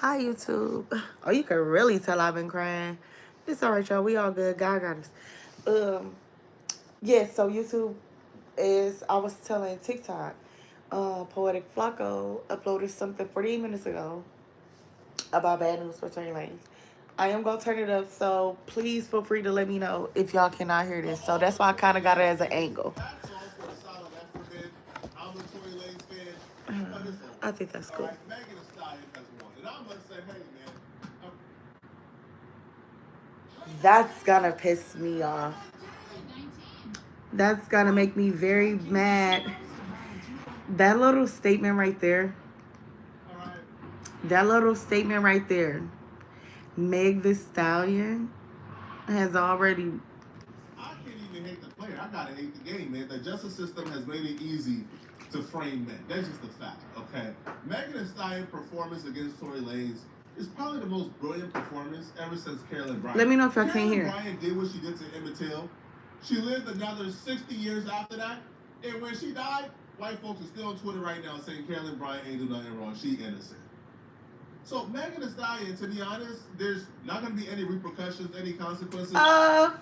Hi, YouTube. Oh, you can really tell I've been crying. It's all right, y'all. We all good. God got us. Um, yes. So YouTube is. I was telling TikTok. Poetic Flacco uploaded something 48 minutes ago about bad news for Tory Lanez. I am gonna turn it up, so please feel free to let me know if y'all cannot hear this. So that's why I kind of got it as an angle. Hats off for the silent effort, man. I'm a Tory Lanez fan, but it's over. I think that's All cool. right, Megan Thee Stallion has won, and I'm gonna say, hey, man. That's gonna piss me off. That's gonna make me very mad. That little statement right there. All right. That little statement right there. Meg the Stallion has already. I can't even hate the player. I gotta hate the game, man. The justice system has made it easy to frame men. That's just a fact, okay? Megan Thee Stallion performance against Tory Lanez is probably the most brilliant performance ever since Carolyn Bryant. Let me know if y'all can't Carolyn hear. Bryant did what she did to Emmett Till. She lived another 60 years after that, and when she died, white folks are still on Twitter right now saying Carolyn Bryant ain't do nothing wrong. She innocent. So Megan Thee Stallion, to be honest, there's not going to be any repercussions, any consequences.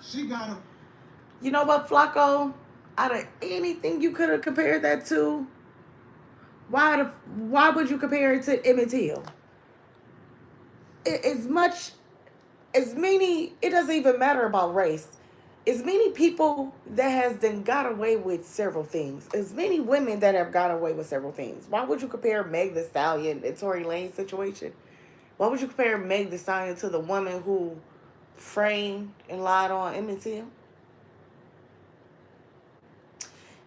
She got to. You know what, Flacco? Out of anything you could have compared that to, why would you compare it to Emmett Till? As much as many, it doesn't even matter about race. As many people that has then got away with several things. As many women that have got away with several things. Why would you compare Meg the Stallion and Tory Lane's situation? Why would you compare Meg the Stallion to the woman who framed and lied on Emmett Till?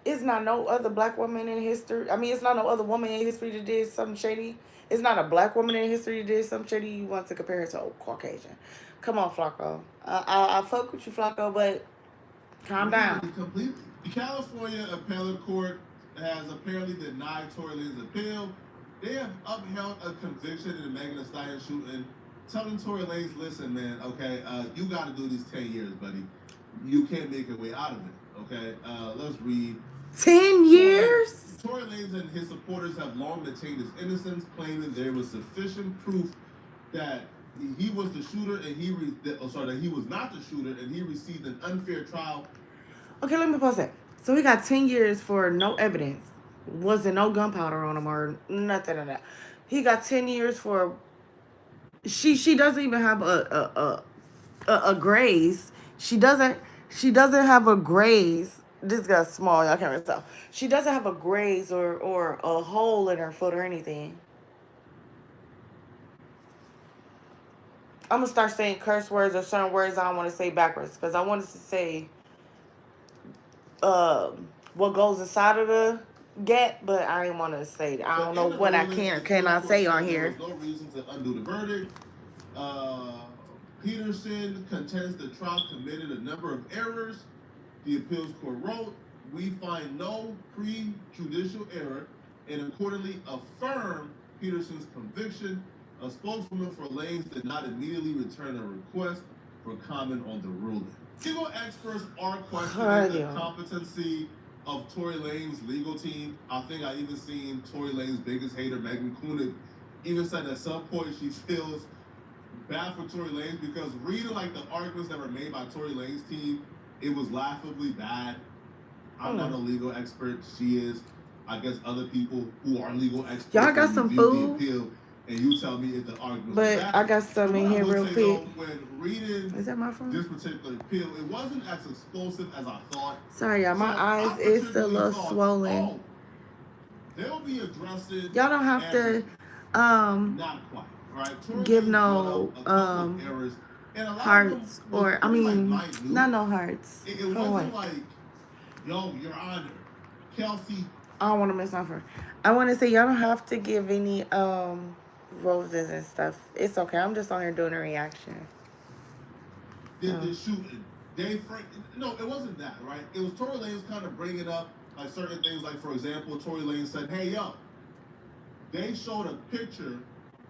It's not no other black woman in history. I mean, it's not no other woman in history that did something shady. It's not a black woman in history that did something shady. You want to compare it to a Caucasian. Come on, Flacco. I fuck with you, Flacco, but calm down. Completely. The California Appellate Court has apparently denied Tory Lanez's appeal. They have upheld a conviction in the Megan Thee Stallion shooting, telling Tory Lanez, listen, man, okay, you got to do these 10 years, buddy. You can't make your way out of it, okay? Let's read. 10 years? Tory Lanez and his supporters have long maintained his innocence, claiming there was sufficient proof that he was the shooter and that he was not the shooter and he received an unfair trial. Okay, let me pause that. So he got 10 years for no evidence. Wasn't no gunpowder on him or nothing of that. He got 10 years for she doesn't even have a graze. She doesn't have a graze. This guy's small, y'all can't really tell. She doesn't have a graze or a hole in her foot or anything. I'm gonna start saying curse words or certain words I don't want to say backwards because I wanted to say what goes inside of the gap, but I didn't want to say that. I don't know what I can or cannot say on here. There was no reason to undo the verdict. Uh, Peterson contends the trial committed a number of errors. The appeals court wrote, we find no prejudicial error and accordingly affirm Peterson's conviction. A spokeswoman for Lanez did not immediately return a request for comment on the ruling. Legal experts are questioning the competency of Tory Lanez's legal team. I think I even seen Tory Lanez's biggest hater, Megan Kunik, even said at some point she feels bad for Tory Lanez because reading like the arguments that were made by Tory Lanez's team, it was laughably bad. I'm not a legal expert. She is. I guess other people who are legal experts. Y'all got some food? The appeal, and you tell me if the argument. But I got some in here real quick. When reading is that my phone? This particular appeal, it wasn't as explosive as I thought. Sorry, y'all. My eyes is still a little swollen. Oh, they'll be addressing. Y'all don't have to not quite, right? give no hearts or I mean not no hearts. It wasn't like, yo, Your Honor, Kelsey. I don't want to miss nothing. I want to say y'all don't have to give any roses and stuff. It's okay. I'm just on here doing a reaction. Did the shooting? No, it wasn't that, right? It was Tory Lanez kind of bringing up like certain things. Like for example, Tory Lanez said, "Hey, yo, they showed a picture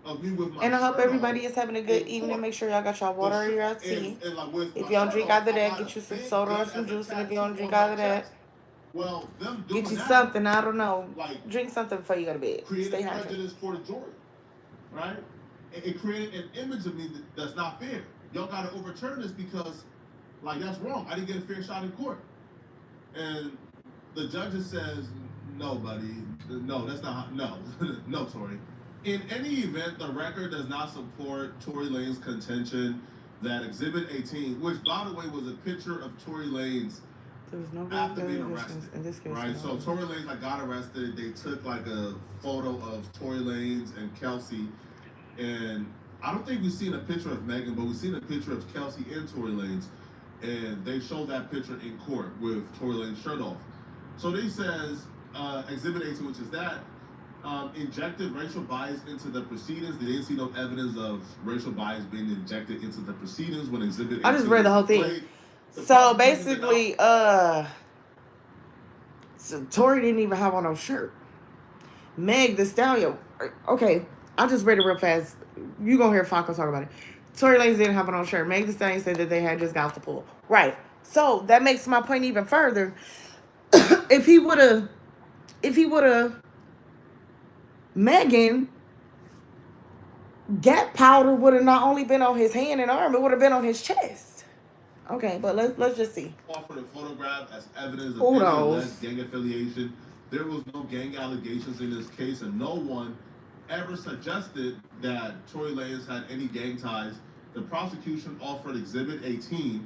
of me with my." And I hope everybody is having a good evening. Make sure y'all got y'all water or your tea. If you don't drink out of that, get you some soda or some juice. And if you don't drink out of that, well, get you something. I don't know. Drink something before you go to bed. Stay hydrated. For the jury, right? it created an image of me that's not fair. Y'all got to overturn this because, like, that's wrong. I didn't get a fair shot in court. And the judge says, no, buddy. No, that's not. No, no, Tory. In any event, the record does not support Tory Lanez's contention that Exhibit 18, which, by the way, was a picture of Tory Lanez after being arrested, in this case, right? So Tory Lanez got arrested. They took like a photo of Tory Lanez and Kelsey, and I don't think we've seen a picture of Megan, but we've seen a picture of Kelsey and Tory Lanez, and they showed that picture in court with Tory Lanez shirt off. So they says Exhibit 18, which is that. Injected racial bias into the proceedings. They didn't see no evidence of racial bias being injected into the proceedings when Exhibit 18 I just read the whole thing. So basically, so Tory didn't even have on no shirt. Meg the Stallion. Okay, I just read it real fast. You gonna hear Fonko talk about it. Tory Lanez didn't have on no shirt. Meg the Stallion said that they had just got off the pool. Right. So that makes my point even further. if he would have Megan, Gap powder would have not only been on his hand and arm, it would have been on his chest. Okay, but let's just see. Offered a photograph as evidence of any alleged gang affiliation. There was no gang allegations in this case, and no one ever suggested that Tory Lanez had any gang ties. The prosecution offered Exhibit 18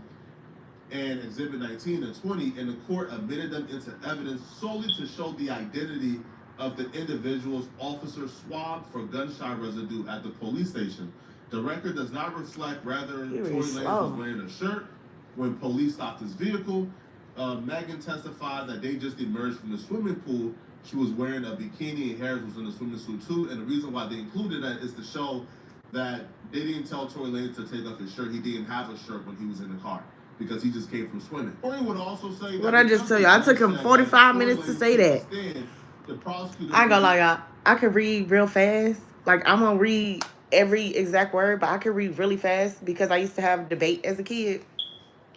and Exhibit 19 and 20, and the court admitted them into evidence solely to show the identity of the individuals officers swabbed for gunshot residue at the police station. The record does not reflect whether Tory Lanez was wearing a shirt when police stopped his vehicle. Megan testified that they just emerged from the swimming pool. She was wearing a bikini and Harris was in a swimming suit too. And the reason why they included that is to show that they didn't tell Tory Lanez to take off his shirt. He didn't have a shirt when he was in the car because he just came from swimming. Tory would also say what I just tell you, I took him 45 minutes to say that. I ain't gonna lie, y'all. I could read real fast. Like, I'm gonna read every exact word, but I could read really fast because I used to have debate as a kid.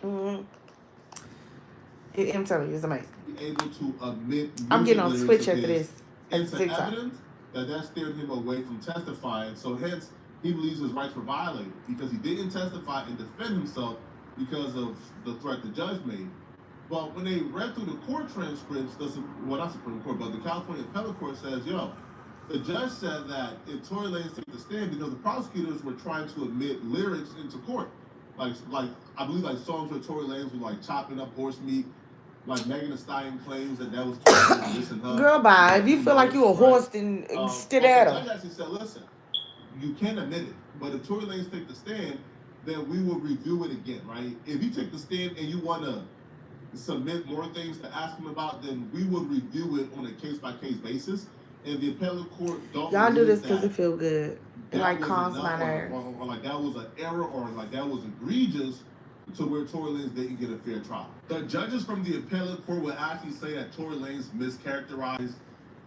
I'm telling you, it's amazing. Able to admit I'm getting on Twitch after this. It's evidence that steered him away from testifying. So hence, he believes his rights were violated because he didn't testify and defend himself because of the threat the judge made. But when they read through the court transcripts, not Supreme Court, but the California Appellate Court says, the judge said that if Tory Lanez took the stand because the prosecutors were trying to admit lyrics into court. Like I believe like songs where Tory Lanez was like chopping up horse meat. Like Megan Thee Stallion claims that was Tory Lanez dissing her. Girl, bye. If you feel like you a horse, then skedaddle. The judge actually said, listen, you can admit it, but if Tory Lanez take the stand, then we will review it again, right? If you take the stand and you want to submit more things to ask him about, then we will review it on a case-by-case basis. And the appellate court don't. Y'all do this because it feel good. It like calms my nerves. Or like that was an error, or like that was egregious to where Tory Lanez didn't get a fair trial. The judges from the appellate court would actually say that Tory Lanez mischaracterized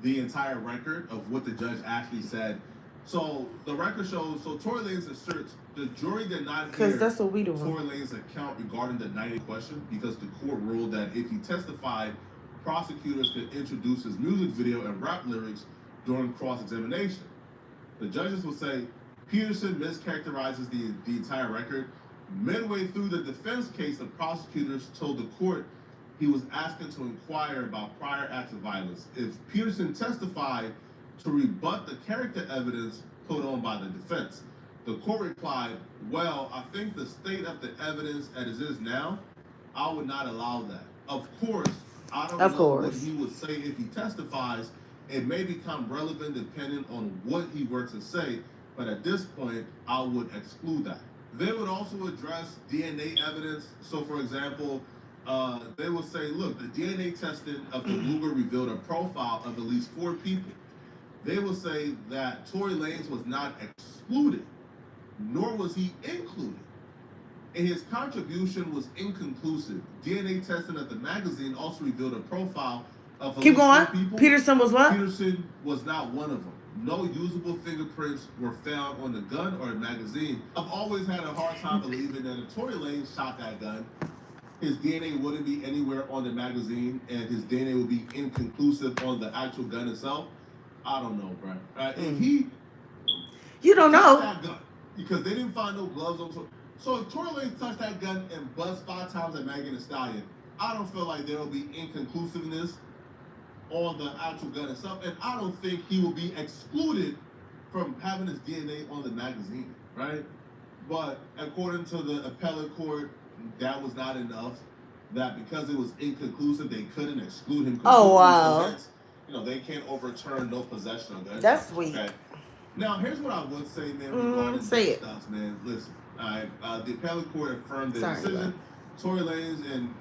the entire record of what the judge actually said. So the record shows. So Tory Lanez asserts the jury did not hear that's what we do. Tory Lanez's account regarding the 90 question because the court ruled that if he testified, prosecutors could introduce his music video and rap lyrics during cross-examination. The judges will say Peterson mischaracterizes the entire record. Midway through the defense case, the prosecutors told the court he was asking to inquire about prior acts of violence. If Peterson testified to rebut the character evidence put on by the defense, the court replied, well, I think the state of the evidence as it is now, I would not allow that. Of course, I don't know what he would say if he testifies. It may become relevant depending on what he were to say, but at this point, I would exclude that. They would also address DNA evidence. So, for example, they would say, look, the DNA testing of the Luger revealed a profile of at least 4 people. They would say that Tory Lanez was not excluded, nor was he included. And his contribution was inconclusive. DNA testing at the magazine also revealed a profile of at least 4 people. Peterson was what? Peterson was not one of them. No usable fingerprints were found on the gun or the magazine. I've always had a hard time believing that if Tory Lanez shot that gun, his DNA wouldn't be anywhere on the magazine and his DNA would be inconclusive on the actual gun itself. I don't know, bro. If he You don't touched know. that gun because they didn't find no gloves on. So if Tory Lanez touched that gun and buzzed 5 times at Megan Thee Stallion, I don't feel like there will be inconclusiveness on the actual gun itself, and I don't think he will be excluded from having his DNA on the magazine, right? But according to the appellate court, that was not enough. That because it was inconclusive, they couldn't exclude him completely. Oh, wow. Since, they can't overturn no possession of gun That's charge, sweet. okay? Now, here's what I would say, man, regarding say this it. stuff, man. Listen, all right, the appellate court affirmed the Sorry, decision. Tory Lanez and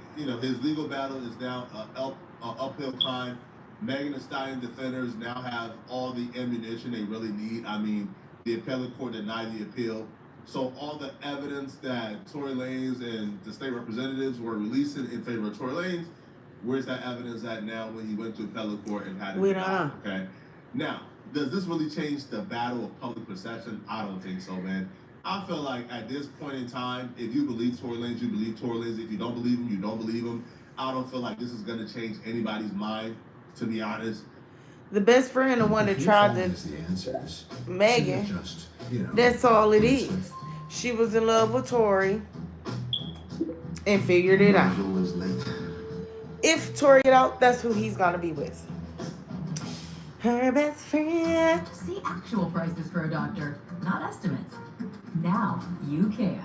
his legal battle is now an uphill climb. Megan Thee Stallion defenders now have all the ammunition they really need. I mean, the appellate court denied the appeal. So all the evidence that Tory Lanez and the state representatives were releasing in favor of Tory Lanez, where's that evidence at now when he went to appellate court and had it denied? Okay. Now, does this really change the battle of public perception? I don't think so, man. I feel like at this point in time, if you believe Tory Lanez, you believe Tory Lanez. If you don't believe him, you don't believe him. I don't feel like this is going to change anybody's mind, to be honest. The best friend, the one that tried to Megan, that's all it is. She was in love with Tory and figured it out. If Tory get out, that's who he's gonna be with. Her best friend. See actual prices for a doctor, not estimates. Now you can.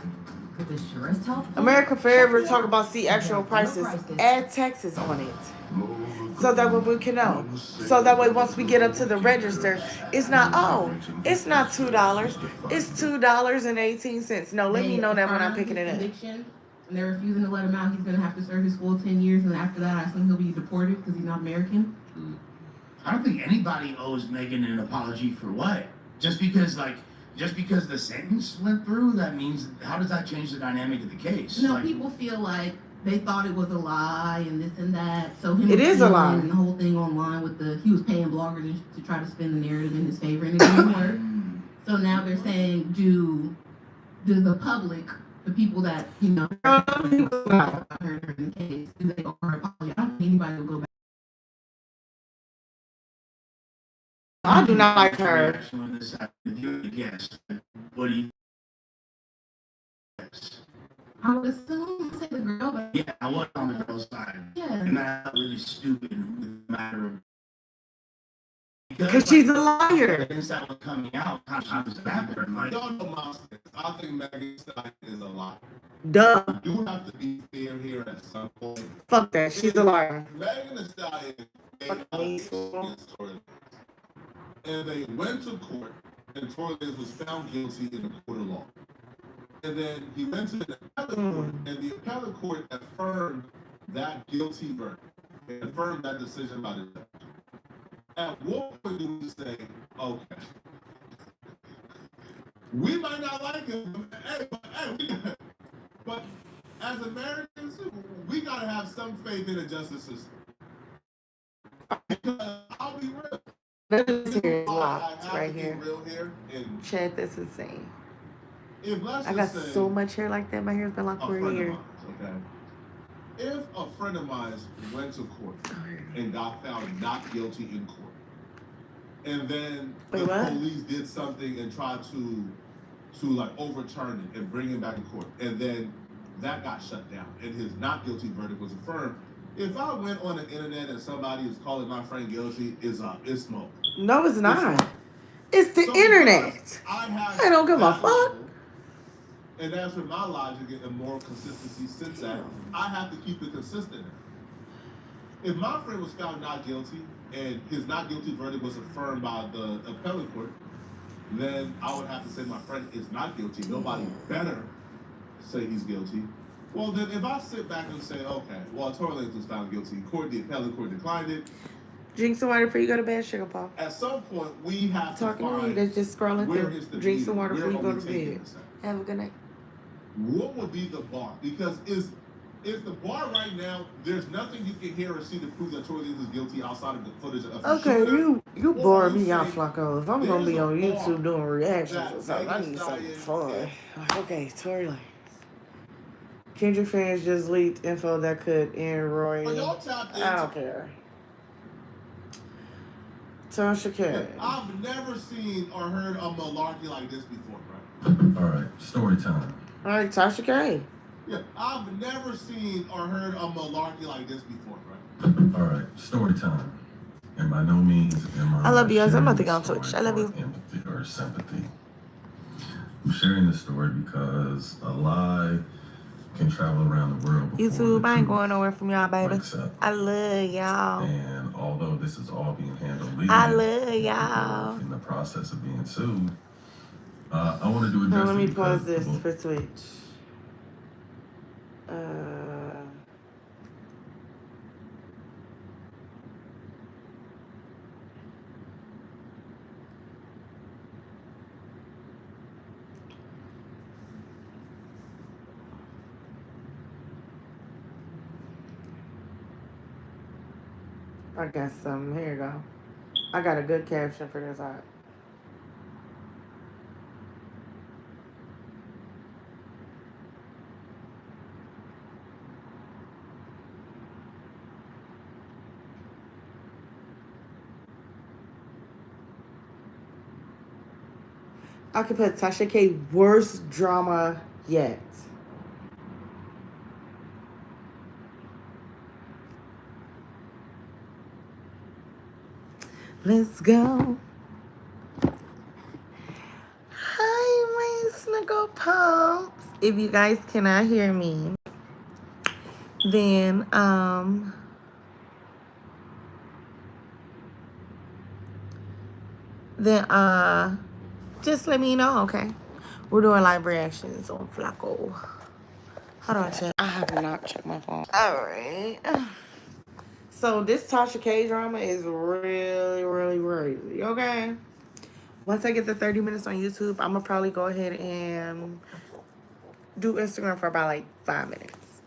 With the surest health. America Forever talk about see actual prices. Add Texas on it. So that way we can know. So that way once we get up to the register, it's not it's not $2. It's $2.18. No, let me know that when I'm picking it up. And they're refusing to let him out. He's gonna have to serve his full 10 years, and after that, I assume he'll be deported because he's not American. I don't think anybody owes Megan an apology for what? Just because the sentence went through, that means, how does that change the dynamic of the case? People feel like they thought it was a lie and this and that. So him it is a lie. And the whole thing online with he was paying bloggers to try to spin the narrative in his favor, and it didn't work. So now they're saying, do the public, the people that heard during the case, do they owe her apology? I don't think anybody will go back. I do not like her. Yes. What do you? I would assume say the girl, but yeah, I was on the girl's side. Yeah. And that's really stupid in the matter of because she's a liar. Since that was coming out, how she was happening. Like, y'all know my stance. I think Megan Thee Stallion is a liar. Duh. You have to be fair here at some point. Fuck that. She's a liar. Megan Thee Stallion against Tory Lanez. And they went to court, and Tory Lanez was found guilty in the court of law. And then he went to the appellate court, and the appellate court affirmed that guilty verdict. It affirmed that decision by the judge. At what point do we say, okay, we might not like him, but as Americans, we gotta have some faith in the justice system. Because I'll be real. This here is locked right here. Real here Chad, that's insane. I got so much hair like that. My hair's been locked for a year. Okay. If a friend of mine went to court and got found not guilty in court, and then the police did something and tried to like overturn it and bring him back in court, and then that got shut down, and his not guilty verdict was affirmed. If I went on the internet and somebody is calling my friend guilty, it's smoke. No, it's not. It's the internet. I don't give a fuck. And that's where my logic and moral consistency sits at. I have to keep it consistent. If my friend was found not guilty and his not guilty verdict was affirmed by the appellate court, then I would have to say my friend is not guilty. Nobody better say he's guilty. Well, then if I sit back and say, okay, well, Tory Lanez was found guilty in court, the appellate court declined it. Drink some water before you go to bed, Sugar Paw. At some point, we have to find to you that's just scrolling through. Drink some water before you go to bed. Have a good night. What would be the bar? Because is the bar right now, there's nothing you can hear or see to prove that Tory Lanez is guilty outside of the footage of the shooter. you bore me out, Flacco. If I'm going to be on YouTube doing reactions or something, I need something fun. Okay, Tory Lanez. Kendrick fans just leaked info that could end Roy. But y'all tapped into. I don't care. Tasha K. I've never seen or heard a malarkey like this before, bro. All right, story time. All right, Tasha K. Yeah, I've never seen or heard a malarkey like this before, bro. All right, story time. And by no means am I I love you guys. I'm about to sharing go on this story Twitch. I love for you. empathy or sympathy. I'm sharing this story because a lie can travel around the world before YouTube, the I ain't truth going nowhere from y'all, baby. wakes up. I love y'all. And although this is all being handled legally, I love people y'all. are in the process of being sued. I wanted to address Let me it pause because this for Twitch. I got some. Here you go. I got a good caption for this. I could put Tasha K worst drama yet. Let's go. Hi, my snuggle pumps. If you guys cannot hear me, then just let me know, okay? We're doing live reactions on Flacco. Hold on, chat. I have not checked my phone. All right. So this Tasha K drama is really, really crazy, okay? Once I get the 30 minutes on YouTube, I'm going to probably go ahead and do Instagram for about like 5 minutes.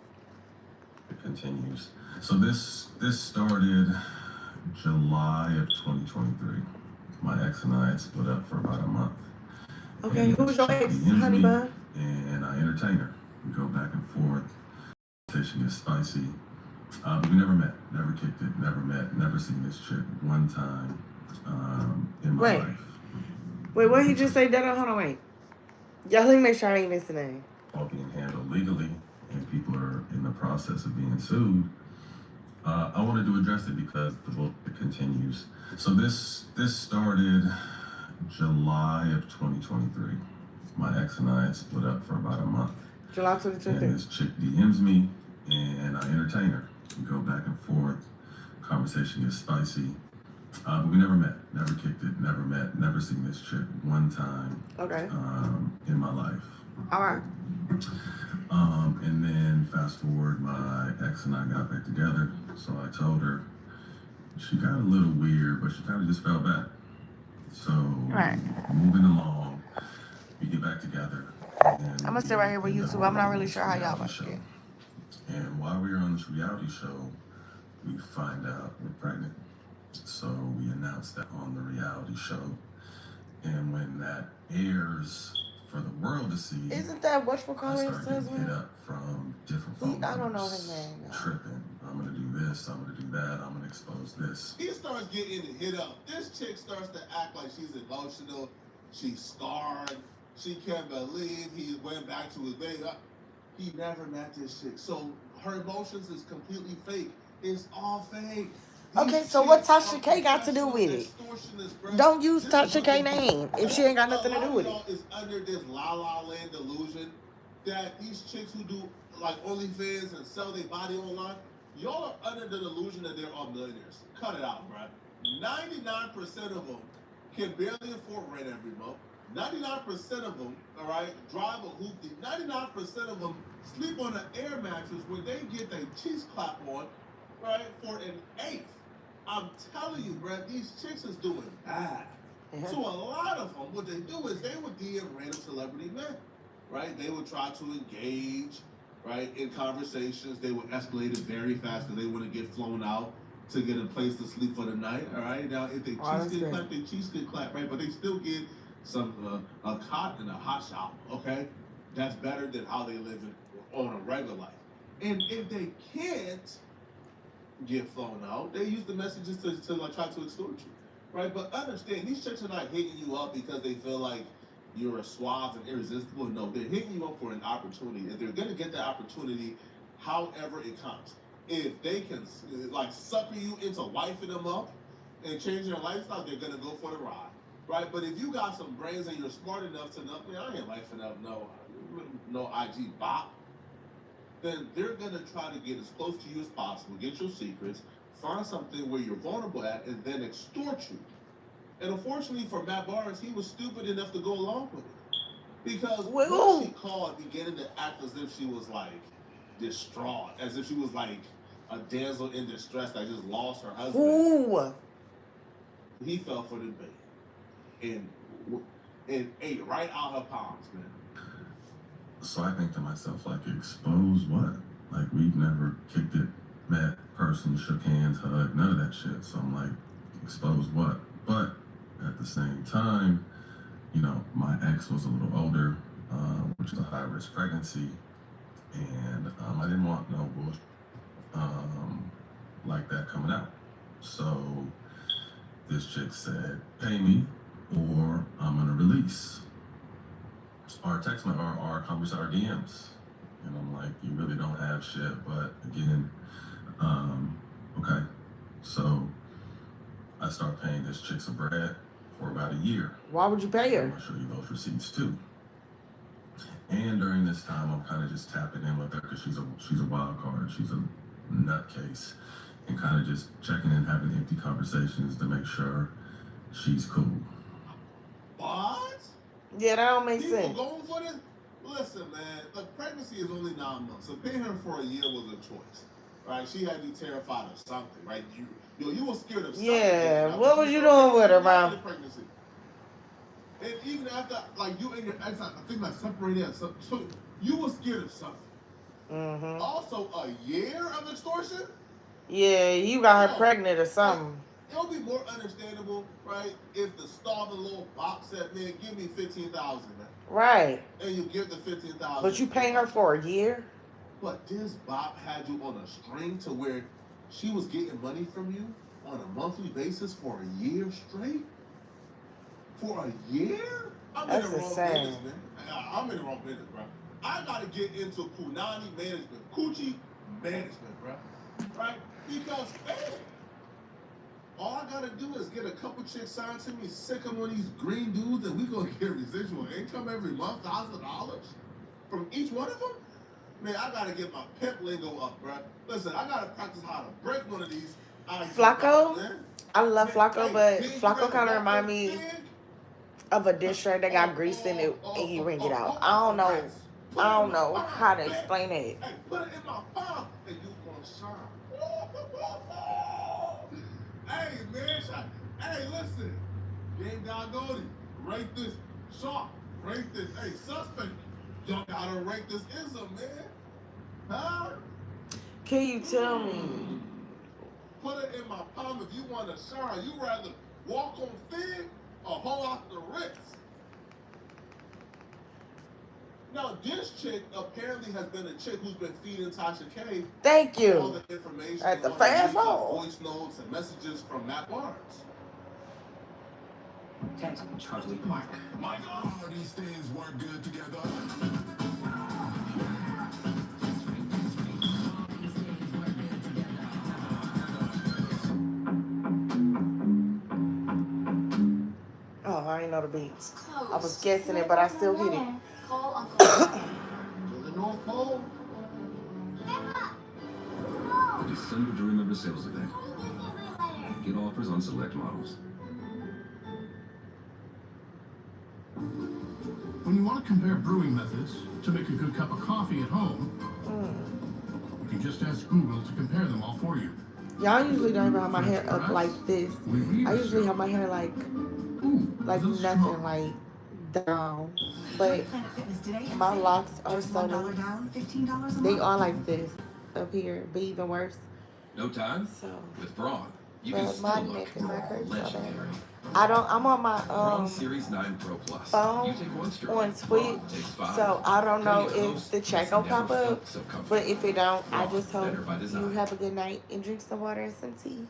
it continues. So this started July of 2023. My ex and I had split up for about a month. Okay, who's your ex, honey bun? And I entertain her. We go back and forth. Conversation gets spicy. But we never met, never kicked it, never met, never seen this chick one time in my life. Wait, what he just say? Hold on, wait. Y'all let me make sure I ain't missing anything. All being handled legally, and people are in the process of being sued. I wanted to address it because the book continues. So this started July of 2023. My ex and I had split up for about a month. July 2023. And this chick DMs me, and I entertain her. We go back and forth. Conversation gets spicy. But we never met, never kicked it, never met, never seen this chick one time in my life. All right. And then fast forward, my ex and I got back together. So I told her, she got a little weird, but she kind of just fell back. So moving along, we get back together. And I'm going to sit right here with YouTube. I'm not really sure how y'all about it. And while we were on this reality show, we find out we're pregnant. So we announced that on the reality show. And when that airs for the world to see, isn't that I started getting hit up from different phone numbers. I don't know his name. Tripping. I'm going to do this. I'm going to do that. I'm going to expose this. He starts getting hit up. This chick starts to act like she's emotional. She's scarred. She can't believe he went back to his baby. He never met this chick. So her emotions is completely fake. It's all fake. Okay, so what Tasha K got to do with it? Don't use Tasha K name if she ain't got nothing to do with it. Y'all is under this la la land delusion that these chicks who do like OnlyFans and sell their body online, y'all are under the delusion that they're all millionaires. Cut it out, bruh. 99% of them can barely afford rent every month. 99% of them, all right, drive a hoopty. 99% of them sleep on an air mattress when they get their cheeks clapped on, right, for an eighth. I'm telling you, bro, these chicks is doing bad. So a lot of them, what they do is they would DM random celebrity men, right? They would try to engage, right, in conversations. They would escalate it very fast because they wouldn't get flown out to get a place to sleep for the night, all right? Now, if they cheeks get clapped, they cheeks get clapped, right? But they still get some a cot and a hot shower, okay? That's better than how they live on a regular life. And if they can't get flown out, they use the messages to like try to extort you. right? But understand, these chicks are not hitting you up because they feel like you're suave and irresistible. No, they're hitting you up for an opportunity, and they're gonna get the opportunity, however it comes. If they can like sucker you into wifing them up and changing their lifestyle, they're gonna go for the ride, right? But if you got some brains and you're smart enough to know, man, I ain't wifing up no IG bop, then they're gonna try to get as close to you as possible, get your secrets, find something where you're vulnerable at, and then extort you. And unfortunately for Matt Barnes, he was stupid enough to go along with it. Because when she called, beginning to act as if she was like distraught, as if she was like a damsel in distress that just lost her husband. Ooh. He fell for the bait and ate right out her palms, man. So I think to myself, like, expose what? Like, we've never kicked it, met, person, shook hands, hugged, none of that shit. So I'm like, expose what? But at the same time, you know, my ex was a little older, which is a high-risk pregnancy, and I didn't want no bullshit like that coming out. So this chick said, pay me or I'm gonna release. Our text, our conversation, our DMs. And I'm like, you really don't have shit, but again, okay. So I start paying this chick some bread for about a year. Why would you pay her? I'll show you those receipts too. And during this time, I'm kind of just tapping in with her because she's a wild card. She's a nutcase, and kind of just checking in, having empty conversations to make sure she's cool. What? Yeah, that don't make People sense. going for this? Listen, man, the pregnancy is only 9 months, so paying her for a year was a choice, right? She had you terrified of something, right? You were scared of something. Yeah, what was you doing with her, bro? Pregnancy. And even after, like, you and your ex, I think, like, separated, so you were scared of something. Mm-hmm. Also, a year of extortion? Yeah, you got her pregnant or something. It would be more understandable, right, if the starving little box said, man, give me $15,000, man. Right. And you give the $15,000. But you pay her for a year? But this bop had you on a string to where she was getting money from you on a monthly basis for a year straight? For a year? I'm That's in the wrong insane. business, man. I'm in the wrong business, bro. I gotta get into Punani management, Coochie management, bro. Right? Because, hey, all I gotta do is get a couple chicks signed to me, sick them on these green dudes, and we gonna get residual income every month, $1,000 from each one of them? Man, I gotta get my pimp lingo up, bro. Listen, I gotta practice how to break one of these. Flacco? I love Flacco, Hey, but big Flacco red kind of remind rapper, me big. of a dish tray that got grease in it and you wring it out. I don't know. I don't know how to explain it. Hey, put it in my palm and you gonna shine. Hey, man, hey, listen. Game God Goldie, rate this sharp. Rate this. Hey, suspect. Y'all gotta rate this ism, man. Huh? Can you tell me? Put it in my palm if you want to shine. You rather walk on thin or hold out the wrist. Now, this chick apparently has been a chick who's been feeding Tasha K. Thank all you. the information At the on fast leaked forward. voice notes and messages from Matt Barnes. Text Charlie Mark. My God, all these things work good together. Oh, I ain't know the beats. I was guessing it, but I still hit it. Call Uncle. To the North Pole. The December Dream of the Sales event. Get offers on select models. When you want to compare brewing methods to make a good cup of coffee at home, you can just ask Google to compare them all for you. Y'all usually don't even have my hair up like this. I usually have my hair like nothing, like down. But my locks are so loose. They are like this up here, but even worse. No time? So, With Braun, you can but still my look neck and my hurts so bad. legendary. I'm on my Braun Series 9 Pro Plus. phone You take one stroke, on Braun Twitch, takes 5. so I don't know Plenty of if hosts the chat never gonna pop up. felt so comfortable. But if it don't, I Braun, just hope better by you design. have a good night and drink some water and some tea.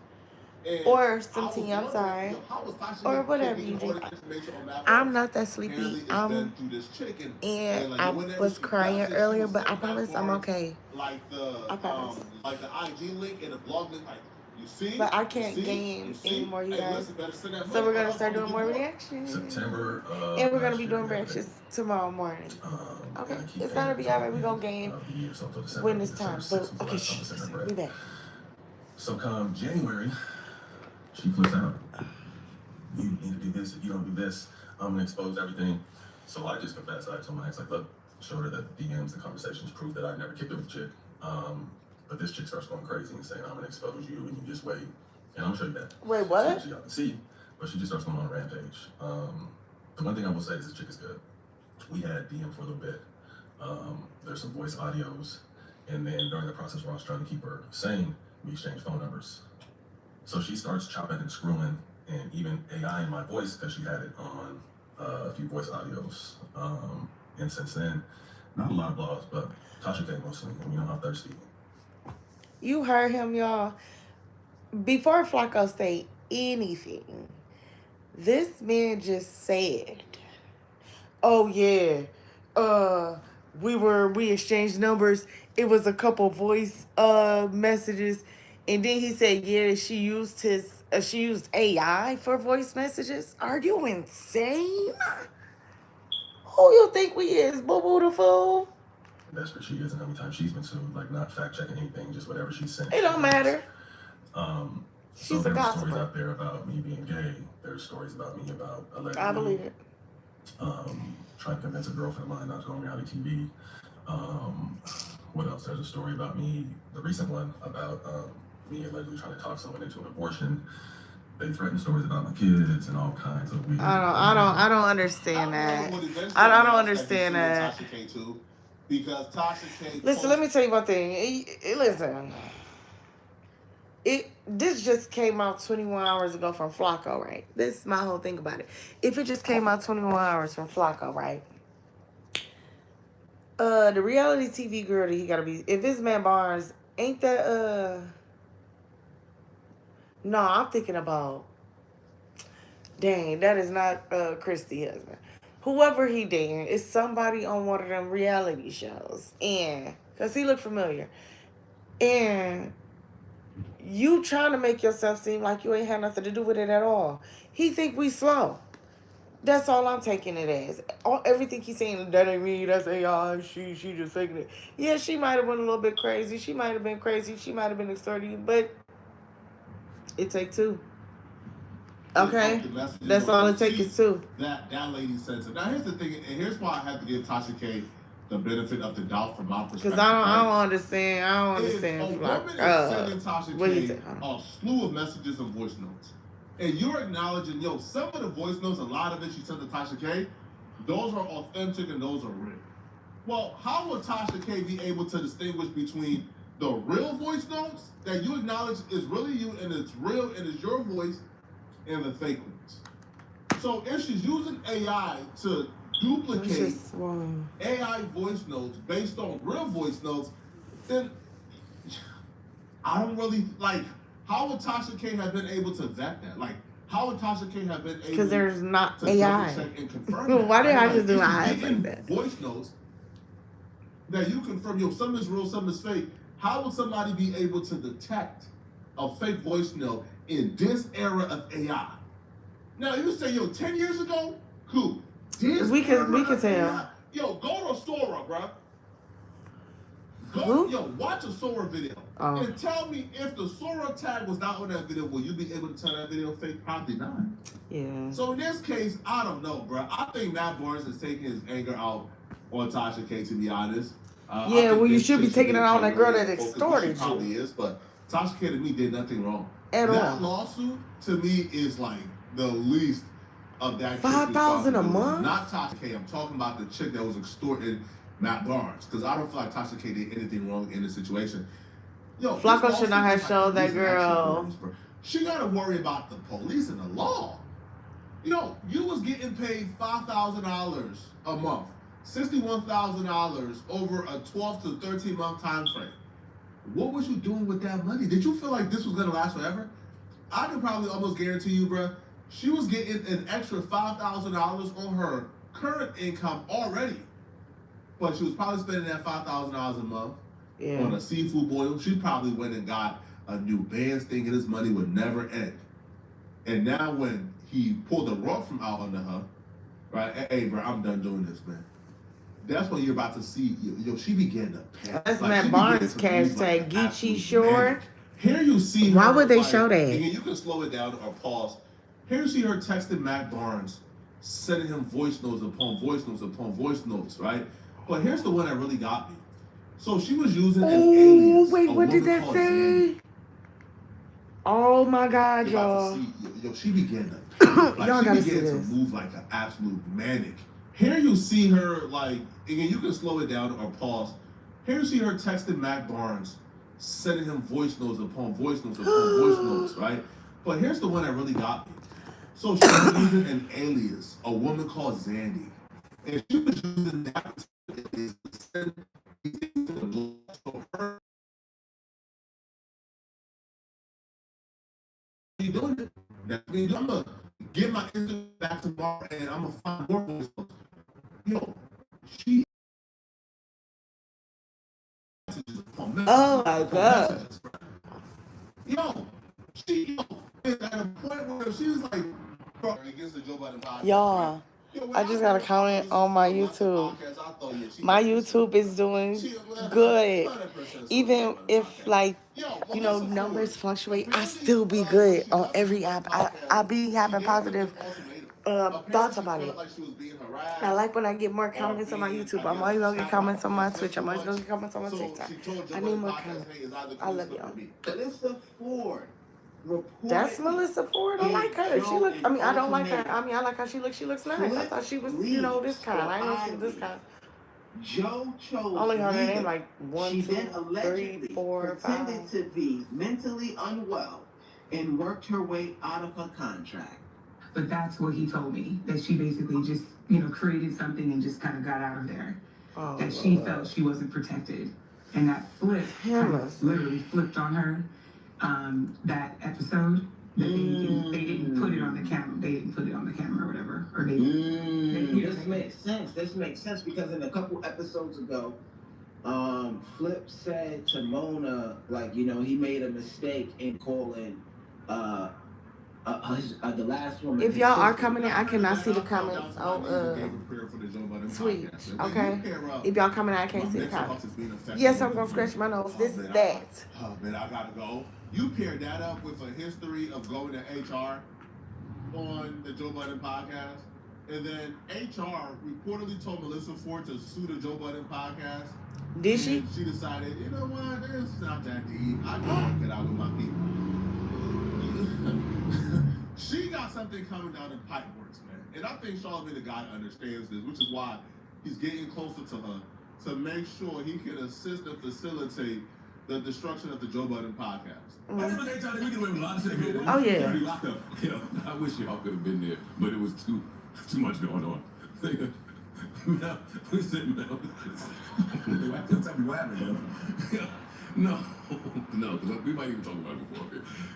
And or some I was tea. I'm wondering, sorry, how was Tasha or K whatever getting you all drink. this information on Matt I'm Barnes? not that sleepy. Apparently, it's been through this chick, And like I whenever was she crying does it, she earlier, will but I send Matt promise I'm Barnes okay. like I promise. the IG link and the blog link, like you see, But I you can't see, gain you see. anymore, you Hey, guys. listen, better send that So money, we're or gonna else start I'm doing gonna more do more. reactions. September And we're gonna last be year, doing we had reactions tomorrow morning. Okay, and I keep it's gonna paying be alright. We're until gonna the gain end of the year, so until December, when it's December time. 6th But was the okay, last time I sent her listen, bread. we back. So come January, she flips out. You need to do this. If you don't do this, I'm gonna expose everything. So I just confessed. I told my ex, like, look, showed her that DMs, the conversations prove that I never kicked it with a chick. But this chick starts going crazy and saying, I'm gonna expose you, and you just wait. And I'm gonna show you that. Wait, what? So y'all can see. But she just starts going on a rampage. The one thing I will say is this chick is good. We had DM for a little bit. There's some voice audios. And then during the process where I was trying to keep her sane, we exchanged phone numbers. So she starts chopping and screwing, and even AI in my voice, because she had it on a few voice audios. And since then, not a lot of blogs, but Tasha K mostly. And you know how thirsty. You heard him, y'all. Before Flacco say anything, this man just said, "Oh yeah, we exchanged numbers. It was a couple voice messages, and then he said, yeah, she used AI for voice messages. Are you insane? Who you think we is, boo boo the fool? That's what she is, and how many times she's been sued, like not fact checking anything, just whatever she's saying. It don't matter. So She's a there were stories gossiper. out there about me being gay. There's stories about me about allegedly. I believe it. Trying to convince a girlfriend of mine not to go on reality TV. What else? There's a story about me, the recent one about me allegedly trying to talk someone into an abortion. They threatened stories about my kids and all kinds of weird. I don't understand that. I don't understand that. Tasha K too, because Tasha K. Listen, let me tell you one thing. Listen, this just came out 21 hours ago from Flacco, right? This is my whole thing about it. If it just came out 21 hours from Flacco, right? The reality TV girl that he gotta be, if it's Matt Barnes, ain't that no, I'm thinking about, dang, that is not Christy husband. Whoever he dating is somebody on one of them reality shows, and because he looked familiar, and you trying to make yourself seem like you ain't had nothing to do with it at all. He think we slow. That's all I'm taking it as. Everything he's saying, that ain't me, that's AI, she just faking it. Yeah, she might have been a little bit crazy. She might have been crazy. She might have been extorting, but it take two. Okay? That's all it takes is two. That lady said so. Now here's the thing, and here's why I have to give Tasha K the benefit of the doubt from my perspective. Because I don't understand. I don't understand. A woman is sending Tasha what he K said? a slew of messages and voice notes. And you're acknowledging, some of the voice notes, a lot of it she sent to Tasha K, those are authentic and those are real. Well, how would Tasha K be able to distinguish between the real voice notes that you acknowledge is really you and it's real and it's your voice and the fake ones? So if she's using AI to duplicate AI voice notes based on real voice notes, then I don't really how would Tasha K have been able to vet that? Like, how would Tasha K have been able because there's not to AI. double check and confirm that? Why did I just do if my she's eyes getting like that? voice notes that you confirm, some is real, some is fake. How would somebody be able to detect a fake voice note in this era of AI? Now, you say, 10 years ago? Cool. We can tell. AI, go to Sora, bro. Watch a Sora video and tell me if the Sora tag was not on that video, will you be able to tell that video fake? Probably not. Yeah. So in this case, I don't know, bro. I think Matt Barnes is taking his anger out on Tasha K, to be honest. You should be taking it out on that girl that extorted you. She probably is, but Tasha K to me did nothing wrong. At all. That lawsuit to me is like the least of that. $5,000 a month. Not Tasha K. I'm talking about the chick that was extorting Matt Barnes, because I don't feel like Tasha K did anything wrong in the situation. Flacco should not have showed that girl. She got to worry about the police and the law. You was getting paid $5,000 a month, $61,000 over a 12 to 13 month time frame. What was you doing with that money? Did you feel like this was gonna last forever? I can probably almost guarantee you, bruh, she was getting an extra $5,000 on her current income already. But she was probably spending that $5,000 a month on a seafood boil. She probably went and got a new band thinking this money would never end. And now when he pulled the rug from out under her, right? Hey, bro, I'm done doing this, man. That's when you're about to see, she began to panic. That's Matt Barnes cash tag, Geechee Shore. Here you see Why her, would they like, show that? And you can slow it down or pause. Here you see her texting Matt Barnes, sending him voice notes upon voice notes upon voice notes, right? But here's the one that really got me. So she was using an alias. Wait, what did that say? Zandy. Oh my God, y'all. She began to panic. Y'all gotta see She began to this. move like an absolute manic. Here you see her, like, again, you can slow it down or pause. Here you see her texting Matt Barnes, sending him voice notes upon voice notes upon voice notes, right? But here's the one that really got me. So she was using an alias, a woman called Zandy. And she was using that alias to send her. You doing it? That means I'm gonna get my Instagram back tomorrow and I'm gonna find more voice notes. Yo, she. Oh my God. Yo, she is at a point where she was like, bro, against the Joe Biden podcast. Y'all, I just got a comment on my YouTube. My YouTube is doing good. Even if, like, you know, numbers fluctuate, I still be good on every app. I be having positive thoughts about it. I like when I get more comments on my YouTube. I'm always gonna get comments on my Twitch. I'm always gonna get comments on my TikTok. I need more comments. I love y'all. Melissa Ford. That's Melissa Ford. I like her. She look. I mean, I don't like her. I mean, I like how she looks. She looks nice. I thought she was, you know, this kind. I know she was this kind. Joe chose I only heard her leaving. name like 1, She 2, then 3, allegedly 4, 5. pretended to be mentally unwell and worked her way out of her contract. But that's what he told me, that she basically just, you know, created something and just kind of got out of there. That she felt she wasn't protected. And that flip kind of literally flipped on her, that episode. That they didn't put it on the camera. They didn't put it on the camera or whatever. Or This makes sense. This makes sense because in a couple episodes ago, Flip said to Mona, like, you know, he made a mistake in calling the last woman. If y'all are coming in, I cannot see the comments on Twitch. Okay. If y'all coming in, I can't see the comments. Yes, I'm gonna scratch my nose. This is that. Oh man, I gotta go. You paired that up with a history of going to HR on the Joe Budden podcast, and then HR reportedly told Melissa Ford to sue the Joe Budden podcast. Did she? She decided, you know what, it's not that deep. I can get out with my people. She got something coming down in pipe works, man. And I think Charlamagne the guy understands this, which is why he's getting closer to her to make sure he can assist and facilitate the destruction of the Joe Budden podcast. Oh yeah. Yeah, I wish y'all could have been there, but it was too much going on. Mel, we said Mel. Tell me what happened, yo. No, because we might even talk about it before.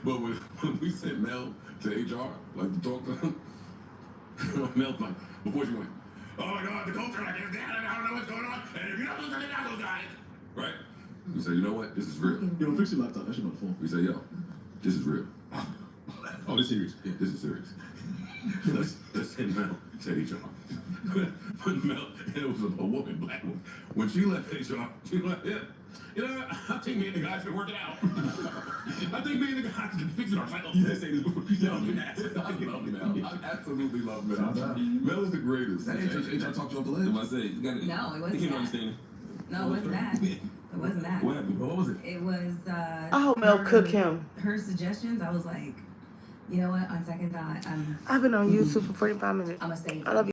But when we sent Mel to HR, like to talk to him, Mel's like, before she went, oh my God, the culture, I don't know what's going on, and if you don't do something, I'll go die. Right? We said, you know what? This is real. Yo, fix your laptop. That shit on the phone. We said, yo, this is real. Oh, this serious? Yeah, this is serious. Let's send Mel to HR. Put Mel, and it was a woman, black woman. When she left HR, she was like, yeah. You know, I think me and the guys can work it out. I think me and the guys can fix it ourselves. You didn't say this before. I love Mel. I absolutely love Mel. Mel is the greatest. HR talked you off the ledge. No, it wasn't that. No, it wasn't that. It wasn't that. What happened? What was it? It was, I hope Mel cook him. her suggestions. I was like, you know what, on second thought, I've been on YouTube for 45 minutes. I'm gonna save I love you.